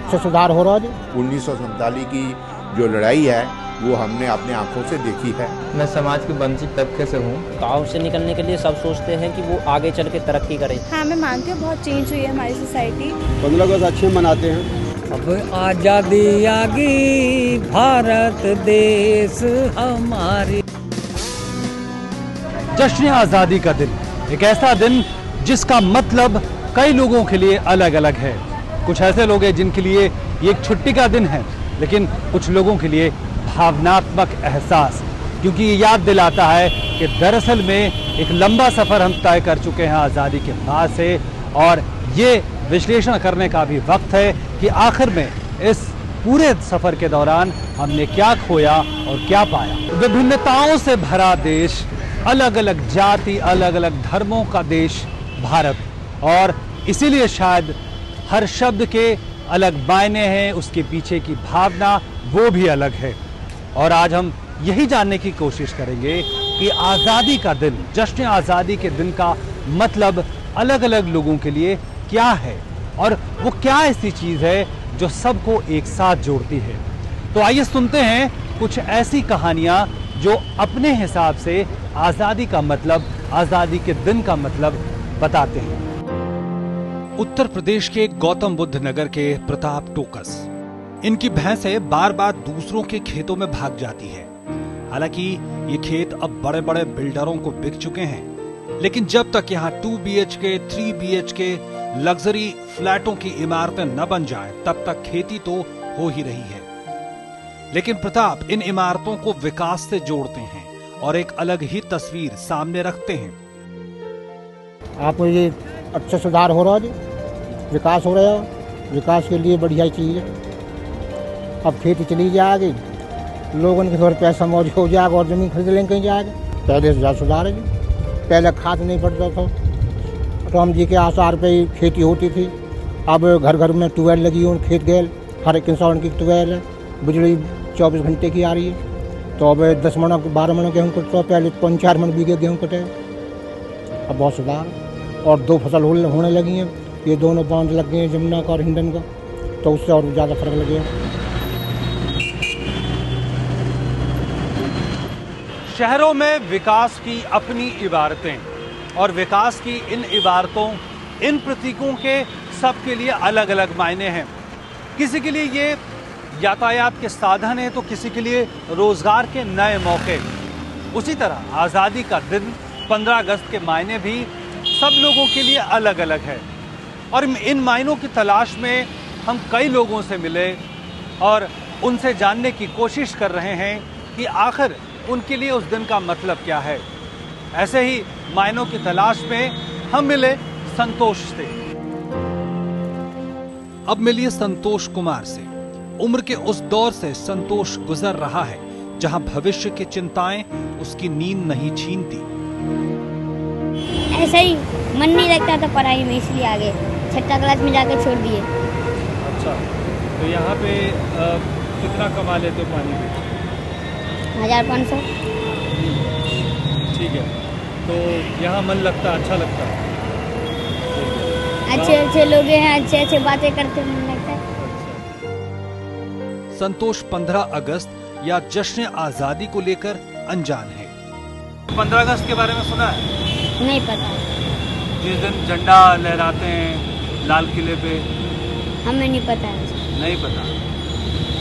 अच्छा सुधार हो रहा है। 1947 की जो लड़ाई है वो हमने अपने आंखों से देखी है। मैं समाज के वंचित तबके से हूँ। गाँव से निकलने के लिए सब सोचते हैं कि वो आगे चल के तरक्की करें। हाँ, मैं मानती हूँ बहुत चेंज हुई है हमारी सोसाइटी। 15 अगस्त अच्छे मनाते हैं। अब आजादी आ गई, भारत देश हमारी। जश्न आज़ादी का दिन एक ऐसा दिन जिसका मतलब कई लोगों के लिए अलग अलग है। कुछ ऐसे लोग हैं जिनके लिए ये एक छुट्टी का दिन है, लेकिन कुछ लोगों के लिए भावनात्मक एहसास, क्योंकि ये याद दिलाता है कि दरअसल में एक लंबा सफ़र हम तय कर चुके हैं आज़ादी के बाद से, और ये विश्लेषण करने का भी वक्त है कि आखिर में इस पूरे सफ़र के दौरान हमने क्या खोया और क्या पाया। विभिन्नताओं से भरा देश, अलग अलग जाति, अलग अलग धर्मों का देश भारत, और इसीलिए शायद हर शब्द के अलग मायने हैं, उसके पीछे की भावना वो भी अलग है। और आज हम यही जानने की कोशिश करेंगे कि आज़ादी का दिन, जश्न आज़ादी के दिन का मतलब अलग अलग लोगों के लिए क्या है, और वो क्या ऐसी चीज़ है जो सबको एक साथ जोड़ती है। तो आइए सुनते हैं कुछ ऐसी कहानियाँ जो अपने हिसाब से आज़ादी का मतलब, आज़ादी के दिन का मतलब बताते हैं। उत्तर प्रदेश के गौतम बुद्ध नगर के प्रताप टोकस, इनकी भैंसें बार बार दूसरों के खेतों में भाग जाती है। हालांकि ये खेत अब बड़े बड़े बिल्डरों को बिक चुके हैं, लेकिन जब तक यहाँ 2 BHK 3 BHK लग्जरी फ्लैटों की इमारतें न बन जाएं, तब तक खेती तो हो ही रही है। लेकिन प्रताप इन इमारतों को विकास से जोड़ते हैं और एक अलग ही तस्वीर सामने रखते हैं। आपको ये अच्छा सुधार हो रहा है, विकास हो रहा है, विकास के लिए बढ़िया चीज़ है। अब खेती चली जाएगी, लोगों के थोड़ा पैसा मौज हो जाएगा और ज़मीन खरीद लेंगे कहीं जाएगा। पहले से ज़्यादा सुधार है जी। पहले खाद नहीं पड़ता था, राम जी के आसार पे ही खेती होती थी। अब घर घर में ट्यूबवेल लगी हो, खेत गैल, हर एक इंसान की ट्यूबवेल है, बिजली 24 घंटे की आ रही है। तो अब 10 मन 12 मन गेहूँ कटता, पहले 5-4 मन बीघे गेहूँ कटे। अब बहुत सुधार, और 2 फसल होने लगी हैं। ये दोनों बांध लग गए हैं, जमुना का और हिंडन का, तो उससे और ज़्यादा फर्क लगे। शहरों में विकास की अपनी इबारतें, और विकास की इन इबारतों, इन प्रतीकों के सबके लिए अलग अलग मायने हैं। किसी के लिए ये यातायात के साधन है, तो किसी के लिए रोजगार के नए मौके। उसी तरह आज़ादी का दिन 15 अगस्त के मायने भी सब लोगों के लिए अलग अलग है, और इन मायनों की तलाश में हम कई लोगों से मिले और उनसे जानने की कोशिश कर रहे हैं कि आखिर उनके लिए उस दिन का मतलब क्या है। ऐसे ही मायनों की तलाश में हम मिले संतोष से। अब मिलिए संतोष कुमार से। उम्र के उस दौर से संतोष गुजर रहा है जहां भविष्य की चिंताएं उसकी नींद नहीं छीनती। ऐसा ही मन नहीं लगता था पढ़ाई में, इसलिए आगे 6ठी क्लास में जाकर छोड़ दिए। अच्छा, तो यहाँ पे कितना कमा लेते हो पानी पे? 1500। ठीक है, तो यहाँ मन लगता, अच्छा लगता है? अच्छे अच्छे लोग हैं, अच्छे अच्छे बातें करते मन लगता है। संतोष 15 अगस्त या जश्न आज़ादी को लेकर अनजान है। 15 अगस्त के बारे में सुना है? नहीं पता। जिस दिन झंडा लहराते हैं लाल किले पे? हमें नहीं पता है। नहीं पता।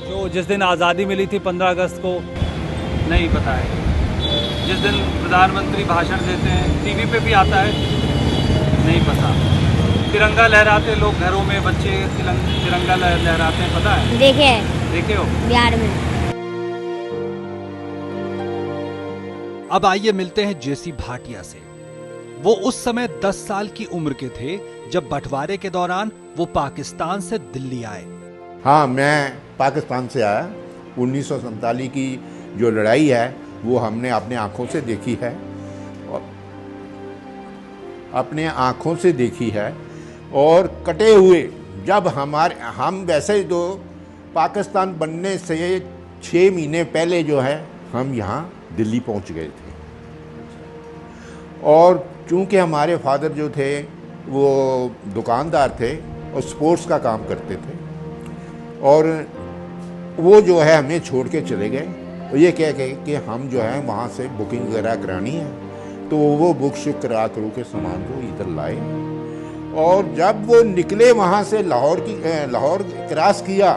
जो जिस दिन आज़ादी मिली थी 15 अगस्त को, नहीं पता है। जिस दिन प्रधानमंत्री भाषण देते हैं, टीवी पे भी आता है, नहीं पता। तिरंगा लहराते लोग घरों में, बच्चे तिरंगा लहराते हैं, पता है? देखे हो बिहार में। अब आइए मिलते हैं जेसी भाटिया से। वो उस समय 10 साल की उम्र के थे जब बंटवारे के दौरान वो पाकिस्तान से दिल्ली आए। हाँ, मैं पाकिस्तान से आया। 1947 की जो लड़ाई है वो हमने अपने आँखों से देखी है, और अपने आँखों से देखी है। और कटे हुए जब हम वैसे तो पाकिस्तान बनने से 6 महीने पहले जो है हम यहाँ दिल्ली पहुँच गए थे। और चूँकि हमारे फादर जो थे वो दुकानदार थे और स्पोर्ट्स का काम करते थे, और वो जो है हमें छोड़ के चले गए, और ये कह के कि हम जो है वहाँ से बुकिंग वगैरह करानी है, तो वो बुक शुक करा करू के सामान को इधर लाए। और जब वो निकले वहाँ से लाहौर क्रॉस किया,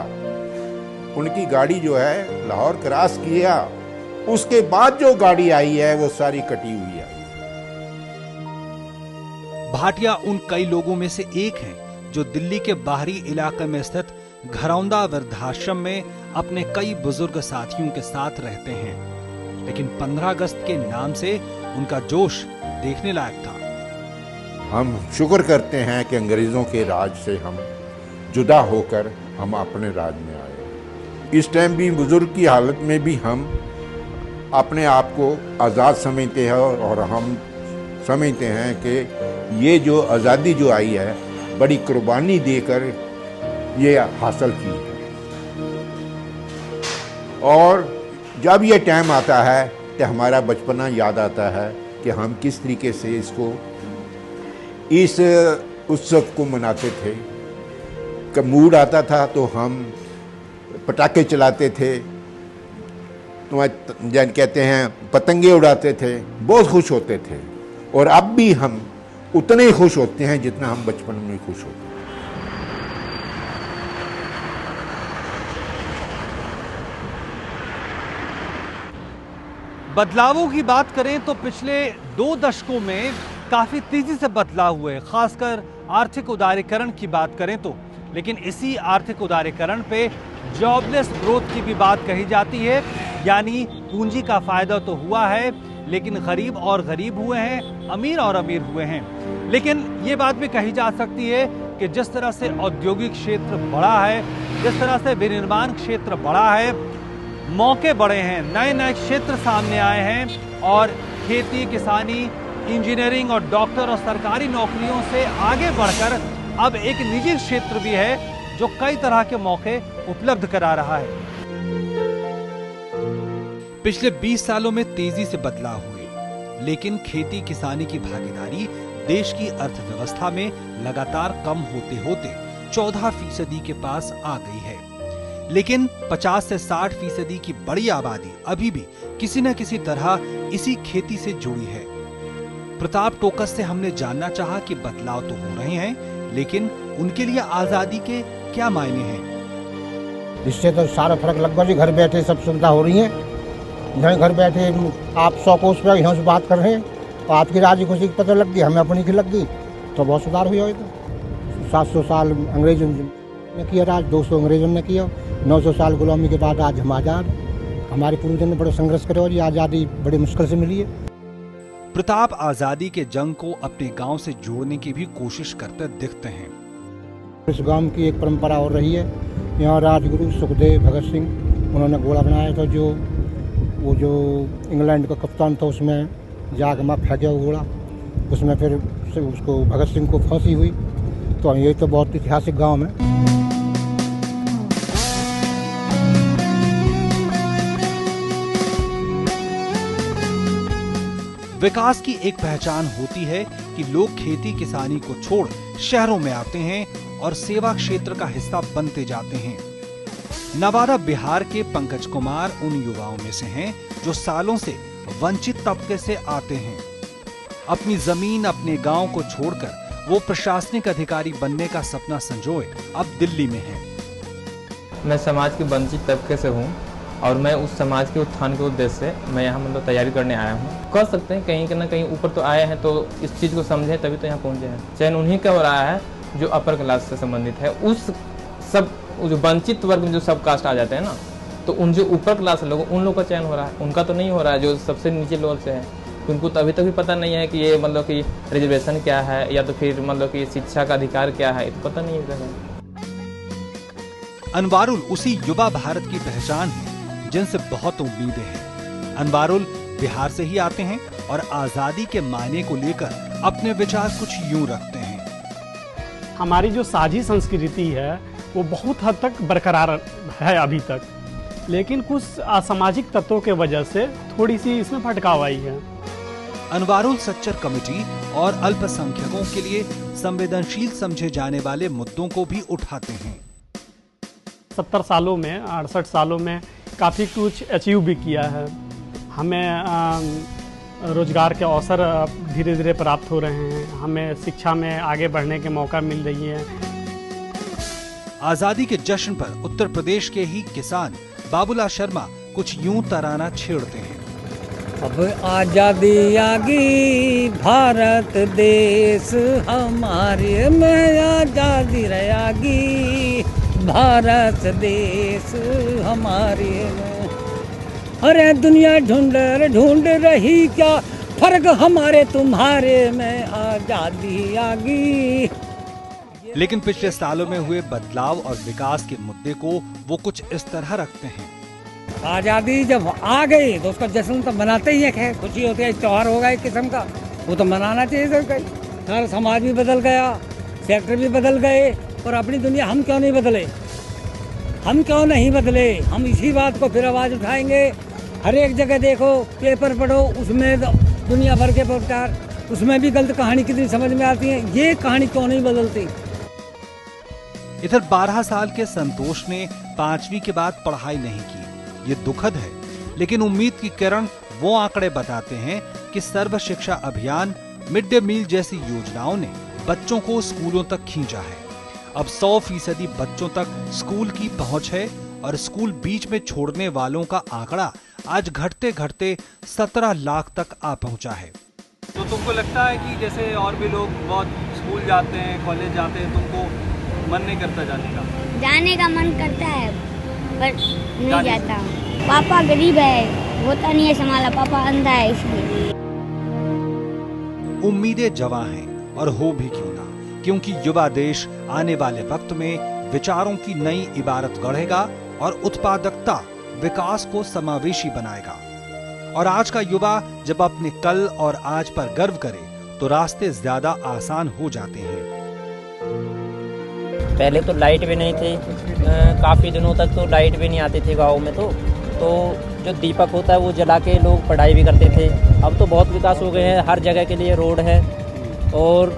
उनकी गाड़ी जो है लाहौर क्रॉस किया, उसके बाद जो गाड़ी आई है वो सारी कटी हुई आई। भाटिया उन कई लोगों में से एक हैं जो दिल्ली के बाहरी इलाके में स्थित घरौंदा वृद्धाश्रम में अपने कई बुजुर्ग साथियों के साथ रहते हैं, लेकिन 15 अगस्त के नाम से उनका जोश देखने लायक था। हम शुक्र करते हैं कि अंग्रेजों के राज से हम जुदा होकर हम अपने राज में आए। इस टाइम भी बुजुर्ग की हालत में भी हम अपने आप को आज़ाद समझते हैं, और हम समझते हैं कि ये जो आज़ादी जो आई है बड़ी कुर्बानी देकर ये हासिल की है। और जब ये टाइम आता है तो हमारा बचपना याद आता है कि हम किस तरीके से इस उत्सव को मनाते थे। कब मूड आता था तो हम पटाखे चलाते थे, जन कहते हैं पतंगे उड़ाते थे, बहुत खुश होते थे। और अब भी हम उतने ही खुश होते हैं जितना हम बचपन में खुश होते हैं। बदलावों की बात करें तो पिछले 2 दशकों में काफी तेजी से बदलाव हुए, खासकर आर्थिक उदारीकरण की बात करें तो। लेकिन इसी आर्थिक उदारीकरण पे जॉबलेस ग्रोथ की भी बात कही जाती है, यानी पूंजी का फायदा तो हुआ है लेकिन गरीब और गरीब हुए हैं, अमीर और अमीर हुए हैं। लेकिन ये बात भी कही जा सकती है कि जिस तरह से औद्योगिक क्षेत्र बढ़ा है, जिस तरह से विनिर्माण क्षेत्र बढ़ा है, मौके बढ़े हैं, नए नए क्षेत्र सामने आए हैं, और खेती, किसानी, इंजीनियरिंग और डॉक्टर और सरकारी नौकरियों से आगे बढ़कर अब एक निजी क्षेत्र भी है जो कई तरह के मौके उपलब्ध करा रहा है। पिछले 20 सालों में तेजी से बदलाव हुए, लेकिन खेती किसानी की भागीदारी देश की अर्थव्यवस्था में लगातार कम होते होते 14% के पास आ गई है। लेकिन 50 से 60% की बड़ी आबादी अभी भी किसी न किसी तरह इसी खेती से जुड़ी है। प्रताप टोकस से हमने जानना चाहा कि बदलाव तो हो रहे हैं, लेकिन उनके लिए आजादी के क्या मायने हैं। इससे तो सारा फर्क लगभग जी, घर बैठे सब सुविधा हो रही है। यहाँ घर बैठे आप 100 कोस पे यहाँ से बात कर रहे हैं, तो आपकी राज्य खुशी की पता लग गई, हमें अपनी की लग गई, तो बहुत सुधार हुआ है। तो 700 साल अंग्रेजों ने किया राज, 200 अंग्रेजों ने किया, 900 साल गुलामी के बाद आज हम आज़ाद। हमारे पूर्वजों ने बड़े संघर्ष करे और ये आज़ादी बड़ी मुश्किल से मिली है। प्रताप आजादी के जंग को अपने गांव से जोड़ने की भी कोशिश करते दिखते हैं। इस गांव की एक परंपरा और रही है, यहाँ राजगुरु सुखदेव भगत सिंह उन्होंने घोड़ा बनाया था, वो जो इंग्लैंड का कप्तान था उसमें जाग में फेंका घोड़ा, उसमें फिर उसको भगत सिंह को फांसी हुई। तो ये तो बहुत ऐतिहासिक गांव है। विकास की एक पहचान होती है कि लोग खेती किसानी को छोड़ शहरों में आते हैं और सेवा क्षेत्र का हिस्सा बनते जाते हैं। नवादा बिहार के पंकज कुमार उन युवाओं में से हैं जो सालों से वंचित तबके से आते हैं। अपनी जमीन, अपने गांव को छोड़कर वो प्रशासनिक अधिकारी बनने का सपना संजोए अब दिल्ली में हैं। मैं समाज के वंचित तबके से हूँ और मैं उस समाज के उत्थान के उद्देश्य से मैं यहाँ मतलब तैयारी करने आया हूँ। कह सकते हैं कहीं ना कहीं ऊपर तो आए हैं, तो इस चीज़ को समझे तभी तो यहाँ पहुँचे हैं। चयन उन्हीं का हो रहा है जो अपर क्लास से संबंधित है। उस सब जो वंचित वर्ग में जो सब कास्ट आ जाते हैं ना, तो उन जो ऊपर क्लास लोग उन लोग का चयन हो रहा है, उनका तो नहीं हो रहा है जो सबसे नीचे लेवल से है। उनको तो अभी तक भी पता नहीं है कि ये मतलब कि रिजर्वेशन क्या है, या तो फिर मतलब कि शिक्षा का अधिकार क्या है, तो पता नहीं है। अनवारुल उसी युवा भारत की पहचान है जिनसे बहुत उम्मीदें हैं। अनवारुल बिहार से ही आते हैं और आजादी के मायने को लेकर अपने विचार कुछ यूं रखते हैं। हमारी जो साझी संस्कृति है वो बहुत हद तक बरकरार है अभी तक, लेकिन कुछ असामाजिक तत्वों के वजह से थोड़ी सी इसमें भटकाव आई है। अनवारुल सच्चर कमेटी और अल्पसंख्यकों के लिए संवेदनशील समझे जाने वाले मुद्दों को भी उठाते हैं। 70 सालों में 68 सालों में काफ़ी कुछ अचीव भी किया है। हमें रोज़गार के अवसर धीरे धीरे प्राप्त हो रहे हैं, हमें शिक्षा में आगे बढ़ने के मौका मिल रही है। आजादी के जश्न पर उत्तर प्रदेश के ही किसान बाबूलाल शर्मा कुछ यूं तराना छेड़ते हैं। अब आजादी आगी भारत देश हमारे में आजादी रहेगी भारत देश हमारे में। अरे दुनिया ढूंढ रही क्या फर्क हमारे तुम्हारे में आजादी आगी। लेकिन पिछले सालों में हुए बदलाव और विकास के मुद्दे को वो कुछ इस तरह रखते हैं। आज़ादी जब आ गई तो उसका जश्न तो मनाते ही है, खुशी होती है, त्योहार होगा एक किस्म का, वो तो मनाना चाहिए सबका। हर समाज भी बदल गया, सेक्टर भी बदल गए, और अपनी दुनिया हम क्यों नहीं बदले? हम क्यों नहीं बदले? हम इसी बात को फिर आवाज़ उठाएंगे। हर एक जगह देखो, पेपर पढ़ो, उसमें दुनिया भर के प्रचार, उसमें भी गलत कहानी कितनी समझ में आती है। ये कहानी क्यों नहीं बदलती? इधर 12 साल के संतोष ने 5वीं के बाद पढ़ाई नहीं की। ये दुखद है, लेकिन उम्मीद की किरण वो आंकड़े बताते हैं कि सर्व शिक्षा अभियान, मिड डे मील जैसी योजनाओं ने बच्चों को स्कूलों तक खींचा है। अब 100% बच्चों तक स्कूल की पहुंच है और स्कूल बीच में छोड़ने वालों का आंकड़ा आज घटते घटते 17 लाख तक आ पहुंचा है। तो तुमको लगता है कि जैसे और भी लोग बहुत स्कूल जाते हैं, कॉलेज जाते हैं, तुमको मन नहीं करता जाने का? जाने का मन करता है पर नहीं जाता। पापा गरीब है, होता नहीं है संभाला, पापा अंधा है इसलिए। उम्मीदें जवां हैं और हो भी क्यों ना, क्योंकि युवा देश आने वाले वक्त में विचारों की नई इबारत गढ़ेगा और उत्पादकता विकास को समावेशी बनाएगा। और आज का युवा जब अपने कल और आज पर गर्व करे तो रास्ते ज्यादा आसान हो जाते हैं। पहले तो लाइट भी नहीं थी, काफ़ी दिनों तक तो लाइट भी नहीं आती थी गाँव में। तो जो दीपक होता है वो जला के लोग पढ़ाई भी करते थे। अब तो बहुत विकास हो गए हैं, हर जगह के लिए रोड है और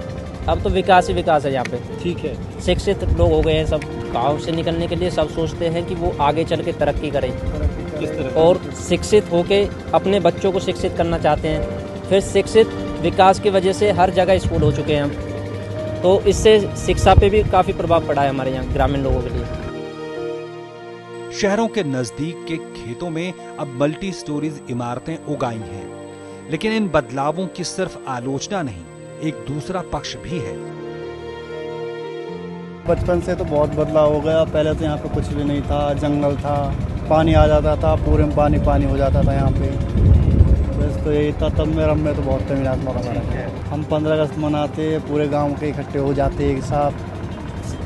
अब तो विकास ही विकास है यहाँ पे। ठीक है, शिक्षित लोग हो गए हैं सब। गाँव से निकलने के लिए सब सोचते हैं कि वो आगे चल के तरक्की करें और शिक्षित होके अपने बच्चों को शिक्षित करना चाहते हैं। फिर शिक्षित विकास की वजह से हर जगह स्कूल हो चुके हैं हम, तो इससे शिक्षा पे भी काफ़ी प्रभाव पड़ा है हमारे यहाँ ग्रामीण लोगों के लिए। शहरों के नजदीक के खेतों में अब मल्टी स्टोरीज इमारतें उगाई हैं, लेकिन इन बदलावों की सिर्फ आलोचना नहीं, एक दूसरा पक्ष भी है। बचपन से तो बहुत बदलाव हो गया। पहले तो यहाँ पे कुछ भी नहीं था, जंगल था, पानी आ जाता था, पूरे में पानी हो जाता था यहाँ पे। बस तो यही था, तब में तो बहुत तमीनात्मक हमारा है। हम 15 अगस्त मनाते, पूरे गांव के इकट्ठे हो जाते एक साथ,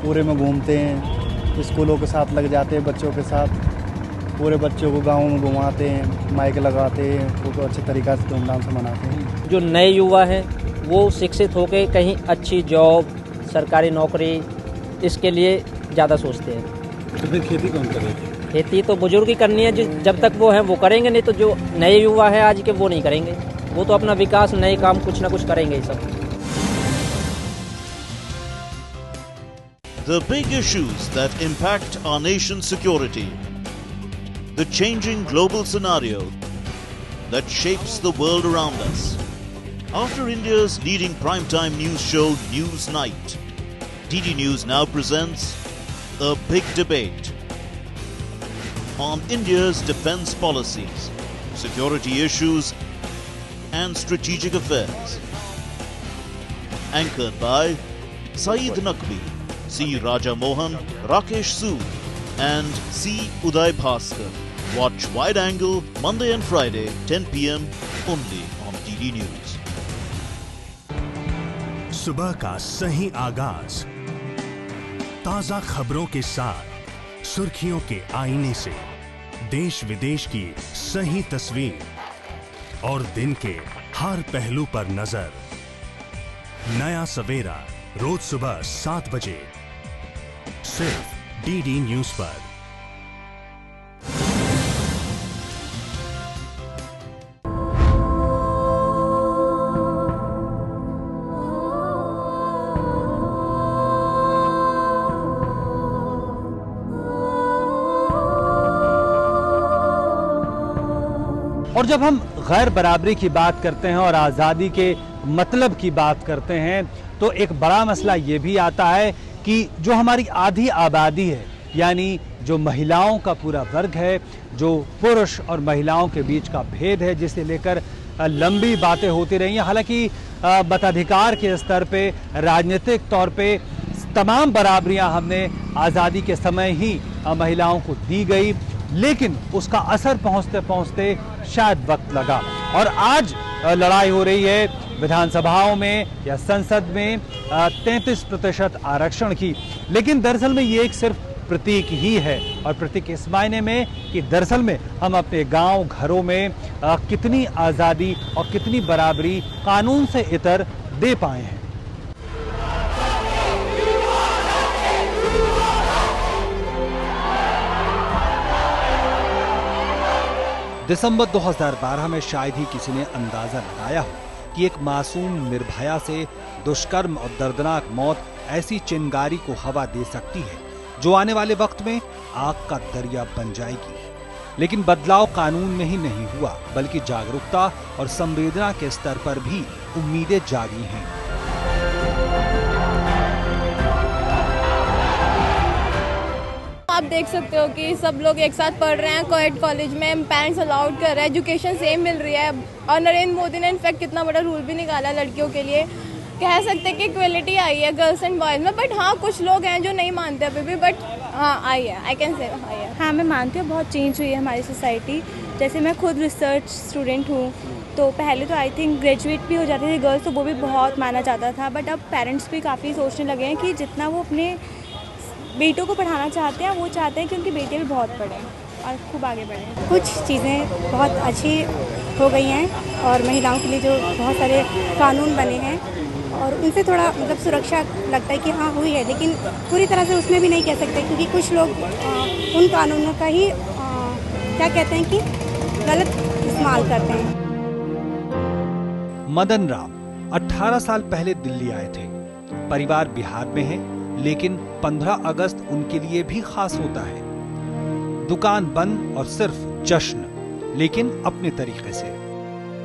पूरे में घूमते हैं, स्कूलों के साथ लग जाते हैं, बच्चों के साथ पूरे बच्चों को गांव में घुमाते हैं, माइक लगाते हैं, तो अच्छे तरीक़ा से धूमधाम से मनाते हैं। जो नए युवा हैं वो शिक्षित होकर कहीं अच्छी जॉब, सरकारी नौकरी, इसके लिए ज़्यादा सोचते हैं। तो फिर खेती कौन करे? खेती तो बुजुर्ग ही करनी है, जब तक वो हैं वो करेंगे, नहीं तो जो नए युवा है आज के वो नहीं करेंगे। वो तो अपना विकास, नए काम कुछ ना कुछ करेंगे ही सब। The big issues that impact our nation's security, the changing global scenario that shapes the world around us. After India's leading primetime news show Newsnight, DD News now presents a big debate on India's defense policies, security issues and strategic affairs. Anchored by Saeed Naqvi, C. Raja Mohan, Rakesh Sood and C. Uday Bhaskar. Watch Wide Angle Monday and Friday 10 p.m. only on DD News. सुबह का सही आगाज ताजा खबरों के साथ, सुर्खियों के आईने से देश विदेश की सही तस्वीर और दिन के हर पहलू पर नजर। नया सवेरा रोज सुबह 7 बजे सिर्फ डीडी न्यूज पर। और जब हम गैर बराबरी की बात करते हैं और आज़ादी के मतलब की बात करते हैं तो एक बड़ा मसला ये भी आता है कि जो हमारी आधी आबादी है, यानी जो महिलाओं का पूरा वर्ग है, जो पुरुष और महिलाओं के बीच का भेद है, जिसे लेकर लंबी बातें होती रही हैं। हालांकि मताधिकार के स्तर पे, राजनीतिक तौर पे तमाम बराबरियां हमने आज़ादी के समय ही महिलाओं को दी गई, लेकिन उसका असर पहुंचते पहुंचते शायद वक्त लगा। और आज लड़ाई हो रही है विधानसभाओं में या संसद में 33% आरक्षण की, लेकिन दरअसल में ये एक सिर्फ प्रतीक ही है। और प्रतीक इस मायने में कि दरअसल में हम अपने गांव घरों में कितनी आज़ादी और कितनी बराबरी कानून से इतर दे पाए हैं। दिसंबर 2012 में शायद ही किसी ने अंदाजा लगाया हो कि एक मासूम निर्भया से दुष्कर्म और दर्दनाक मौत ऐसी चिंगारी को हवा दे सकती है जो आने वाले वक्त में आग का दरिया बन जाएगी। लेकिन बदलाव कानून में ही नहीं हुआ, बल्कि जागरूकता और संवेदना के स्तर पर भी उम्मीदें जागी हैं। आप देख सकते हो कि सब लोग एक साथ पढ़ रहे हैं कोएड कॉलेज में, पेरेंट्स अलाउड कर रहे हैं, एजुकेशन सेम मिल रही है। और नरेंद्र मोदी ने इनफैक्ट कितना बड़ा रूल भी निकाला लड़कियों के लिए। कह सकते हैं कि इक्वलिटी आई है गर्ल्स एंड बॉयज़ में, बट हाँ कुछ लोग हैं जो नहीं मानते अभी भी, बट हाँ आई है, आई कैन से आई है। हाँ मैं मानती हूँ बहुत चेंज हुई है हमारी सोसाइटी। जैसे मैं खुद रिसर्च स्टूडेंट हूँ, तो पहले तो आई थिंक ग्रेजुएट भी हो जाती थी गर्ल्स, तो वो भी बहुत माना जाता था। बट अब पेरेंट्स भी काफ़ी सोचने लगे हैं कि जितना वो अपने बेटों को पढ़ाना चाहते हैं, वो चाहते हैं कि उनकी बेटियाँ भी बहुत पढ़ें और खूब आगे बढ़ें। कुछ चीज़ें बहुत अच्छी हो गई हैं और महिलाओं के लिए जो बहुत सारे कानून बने हैं और उनसे थोड़ा मतलब सुरक्षा लगता है कि हाँ हुई है, लेकिन पूरी तरह से उसमें भी नहीं कह सकते क्योंकि कुछ लोग उन कानूनों का ही क्या कहते हैं कि गलत इस्तेमाल करते हैं। मदन राम 18 साल पहले दिल्ली आए थे। परिवार बिहार में है, लेकिन 15 अगस्त उनके लिए भी खास होता है। दुकान बंद और सिर्फ जश्न, लेकिन अपने तरीके से।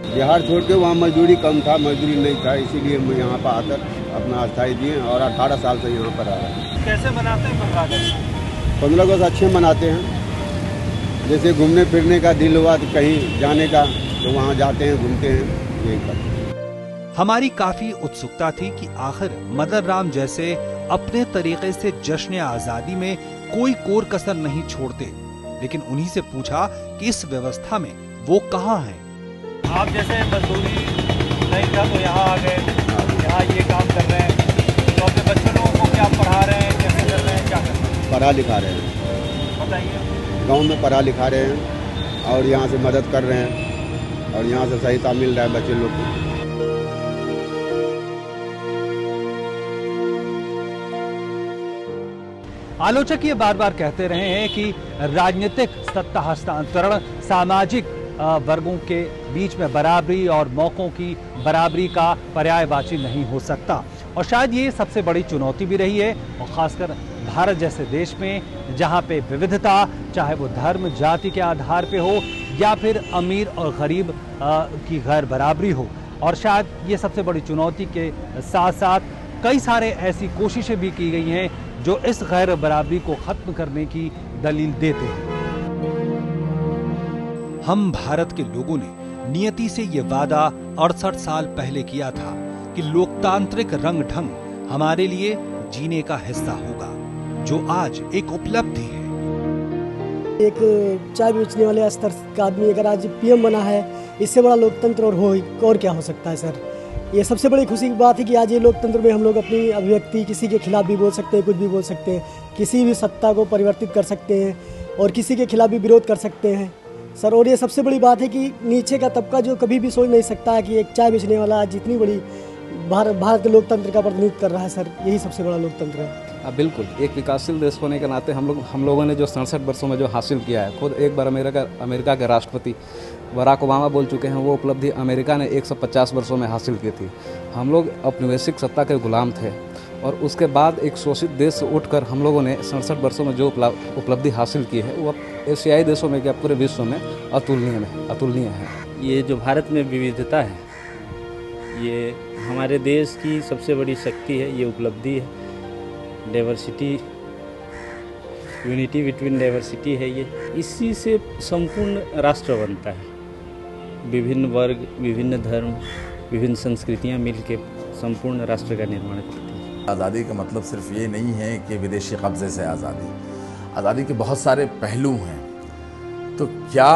बिहार छोड़ के वहाँ मजदूरी कम था, मजदूरी नहीं था, इसीलिए हम यहाँ पर आकर अपना अस्थायी दिए और 18 साल से यहाँ पर आ रहे हैं। कैसे मनाते हैं 15 अगस्त? 15 अगस्त अच्छे मनाते हैं। जैसे घूमने फिरने का दिल हुआ तो कहीं जाने का, तो वहाँ जाते हैं, घूमते हैं, यही करते हैं। हमारी काफी उत्सुकता थी कि आखिर मदन राम जैसे अपने तरीके से जश्न आजादी में कोई कोर कसर नहीं छोड़ते, लेकिन उन्हीं से पूछा कि इस व्यवस्था में वो कहाँ हैं। आप जैसे मजदूरी नहीं था तो यहाँ आ गए, यहाँ ये काम कर रहे हैं, तो अपने बच्चों लोगों को क्या पढ़ा रहे हैं, कैसे कर रहे हैं, क्या कर रहे हैं? पढ़ा लिखा रहे हैं, बताइए। गांव में पढ़ा लिखा रहे हैं और यहाँ से मदद कर रहे हैं और यहाँ से सहायता मिल रहा है बच्चे लोग को। आलोचक ये बार बार कहते रहे हैं कि राजनीतिक सत्ता हस्तांतरण सामाजिक वर्गों के बीच में बराबरी और मौकों की बराबरी का पर्यायवाची नहीं हो सकता, और शायद ये सबसे बड़ी चुनौती भी रही है, और खासकर भारत जैसे देश में जहां पे विविधता, चाहे वो धर्म जाति के आधार पे हो या फिर अमीर और गरीब की गैर बराबरी हो। और शायद ये सबसे बड़ी चुनौती के साथ साथ कई सारे ऐसी कोशिशें भी की गई हैं जो इस गैर बराबरी को खत्म करने की दलील देते हैं। हम भारत के लोगों ने नियति से ये वादा 68 साल पहले किया था कि लोकतांत्रिक रंग ढंग हमारे लिए जीने का हिस्सा होगा, जो आज एक उपलब्धि है। एक चाय बेचने वाले स्तर का आदमी अगर आज पीएम बना है, इससे बड़ा लोकतंत्र और क्या हो सकता है सर। ये सबसे बड़ी खुशी की बात है कि आज ये लोकतंत्र में हम लोग अपनी अभिव्यक्ति किसी के खिलाफ भी बोल सकते हैं, कुछ भी बोल सकते हैं, किसी भी सत्ता को परिवर्तित कर सकते हैं और किसी के खिलाफ भी विरोध कर सकते हैं सर। और ये सबसे बड़ी बात है कि नीचे का तबका जो कभी भी सोच नहीं सकता है कि एक चाय बेचने वाला आज जितनी बड़ी भारत के लोकतंत्र का प्रतिनिधित्व कर रहा है सर, यही सबसे बड़ा लोकतंत्र है। बिल्कुल, एक विकासशील देश होने के नाते हम लोगों ने जो 67 वर्षों में जो हासिल किया है, खुद एक बार अमेरिका के राष्ट्रपति बराक ओबामा बोल चुके हैं, वो उपलब्धि अमेरिका ने 150 वर्षों में हासिल की थी। हम लोग औपनिवेशिक सत्ता के गुलाम थे और उसके बाद एक शोषित देश से उठकर हम लोगों ने 67 वर्षों में जो उपलब्धि हासिल की है वो एशियाई देशों में क्या पूरे विश्व में अतुलनीय है। ये जो भारत में विविधता है, ये हमारे देश की सबसे बड़ी शक्ति है, ये उपलब्धि है। डाइवर्सिटी, यूनिटी बिटवीन डाइवर्सिटी है ये। इसी से संपूर्ण राष्ट्र बनता है। विभिन्न वर्ग, विभिन्न धर्म, विभिन्न संस्कृतियाँ मिलके संपूर्ण राष्ट्र का निर्माण करती हैं। आज़ादी का मतलब सिर्फ ये नहीं है कि विदेशी कब्ज़े से आज़ादी। आज़ादी के बहुत सारे पहलू हैं। तो क्या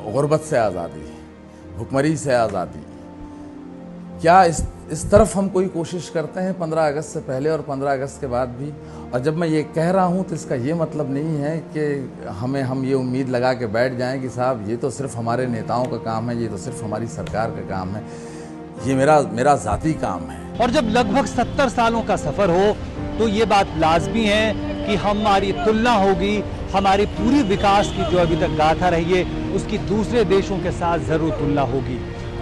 गुर्बत से आज़ादी, भुखमरी से आज़ादी, क्या इस तरफ हम कोई कोशिश करते हैं 15 अगस्त से पहले और 15 अगस्त के बाद भी? और जब मैं ये कह रहा हूँ तो इसका ये मतलब नहीं है कि हम ये उम्मीद लगा के बैठ जाएं कि साहब ये तो सिर्फ हमारे नेताओं का काम है, ये तो सिर्फ हमारी सरकार का काम है, ये मेरा ज़ाती काम है। और जब लगभग 70 सालों का सफर हो तो ये बात लाजमी है कि हमारी तुलना होगी, हमारी पूरी विकास की जो अभी तक गाथा रही है उसकी दूसरे देशों के साथ जरूर तुलना होगी,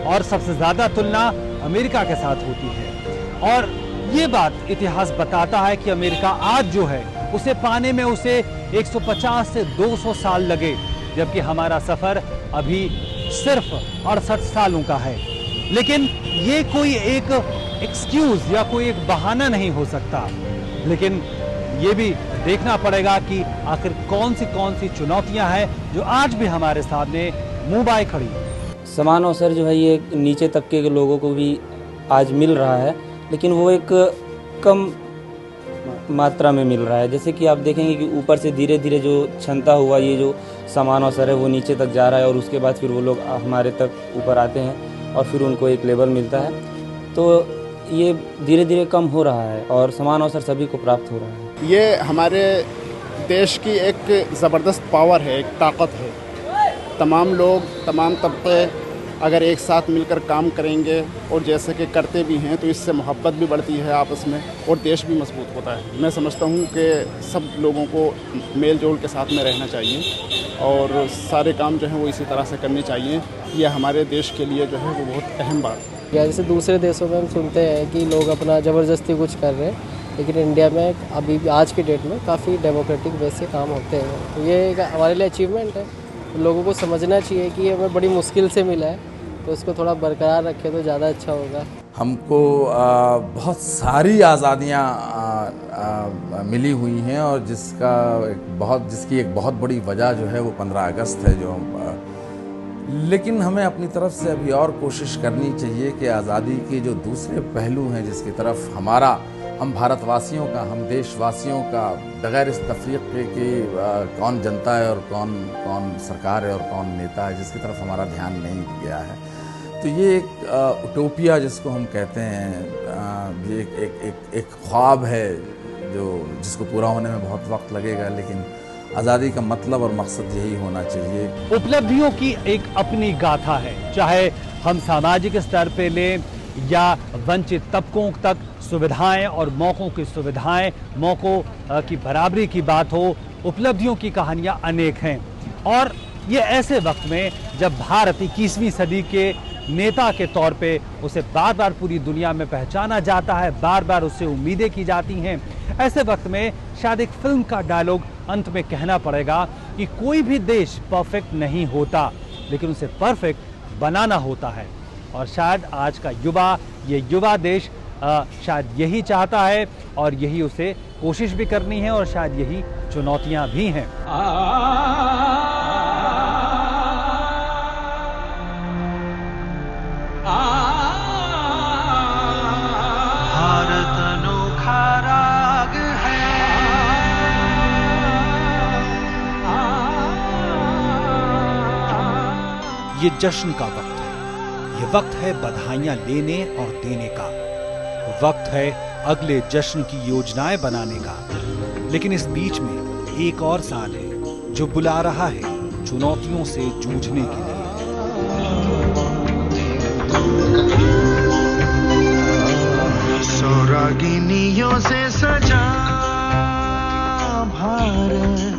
और सबसे ज्यादा तुलना अमेरिका के साथ होती है। और ये बात इतिहास बताता है कि अमेरिका आज जो है उसे पाने में उसे 150 से 200 साल लगे, जबकि हमारा सफर अभी सिर्फ 68 सालों का है। लेकिन ये कोई एक एक्सक्यूज या कोई एक बहाना नहीं हो सकता, लेकिन ये भी देखना पड़ेगा कि आखिर कौन सी चुनौतियां हैं जो आज भी हमारे सामने मुंह बाए खड़ी। समान अवसर जो है ये नीचे तबके के लोगों को भी आज मिल रहा है, लेकिन वो एक कम मात्रा में मिल रहा है। जैसे कि आप देखेंगे कि ऊपर से धीरे धीरे जो क्षमता हुआ, ये जो समान अवसर है वो नीचे तक जा रहा है, और उसके बाद फिर वो लोग हमारे तक ऊपर आते हैं और फिर उनको एक लेवल मिलता है। तो ये धीरे धीरे कम हो रहा है और समान अवसर सभी को प्राप्त हो रहा है। ये हमारे देश की एक ज़बरदस्त पावर है, एक ताकत है। तमाम लोग, तमाम तबके अगर एक साथ मिलकर काम करेंगे और जैसे कि करते भी हैं तो इससे मोहब्बत भी बढ़ती है आपस में और देश भी मजबूत होता है। मैं समझता हूँ कि सब लोगों को मेल जोल के साथ में रहना चाहिए और सारे काम जो हैं वो इसी तरह से करने चाहिए। ये हमारे देश के लिए जो है वो बहुत अहम बात है। या जैसे दूसरे देशों में हम सुनते हैं कि लोग अपना ज़बरदस्ती कुछ कर रहे हैं, लेकिन इंडिया में अभी आज की डेट में काफ़ी डेमोक्रेटिक वे से काम होते हैं। तो ये एक हमारे लिए अचीवमेंट है। तो लोगों को समझना चाहिए कि ये हमें बड़ी मुश्किल से मिला है, तो इसको थोड़ा बरकरार रखें तो ज़्यादा अच्छा होगा। हमको बहुत सारी आज़ादियाँ मिली हुई हैं और जिसकी एक बहुत बड़ी वजह जो है वो 15 अगस्त है। लेकिन हमें अपनी तरफ से अभी और कोशिश करनी चाहिए कि आज़ादी के जो दूसरे पहलू हैं जिसकी तरफ हम भारतवासियों का, हम देशवासियों का, बगैर इस तफरीक़ के कौन जनता है और कौन सरकार है और कौन नेता है, जिसकी तरफ हमारा ध्यान नहीं गया है। तो ये एक उटोपिया जिसको हम कहते हैं, ये एक ख्वाब है जिसको पूरा होने में बहुत वक्त लगेगा, लेकिन आज़ादी का मतलब और मकसद यही होना चाहिए। उपलब्धियों की एक अपनी गाथा है, चाहे हम सामाजिक स्तर पे लें या वंचित तबकों तक सुविधाएं और मौकों की बराबरी की बात हो। उपलब्धियों की कहानियां अनेक हैं और ये ऐसे वक्त में जब भारत 21वीं सदी के नेता के तौर पे उसे बार बार पूरी दुनिया में पहचाना जाता है, बार बार उससे उम्मीदें की जाती हैं, ऐसे वक्त में शायद एक फिल्म का डायलॉग अंत में कहना पड़ेगा कि कोई भी देश परफेक्ट नहीं होता, लेकिन उसे परफेक्ट बनाना होता है। और शायद आज का ये युवा देश शायद यही चाहता है और यही उसे कोशिश भी करनी है और शायद यही चुनौतियां भी हैं। भारत अनोखा राग है, ये जश्न का वक्त है, ये वक्त है बधाइयां लेने और देने का, वक्त है अगले जश्न की योजनाएं बनाने का। लेकिन इस बीच में एक और साल है जो बुला रहा है चुनौतियों से जूझने के लिए। सौरागिनियों से सजा भारत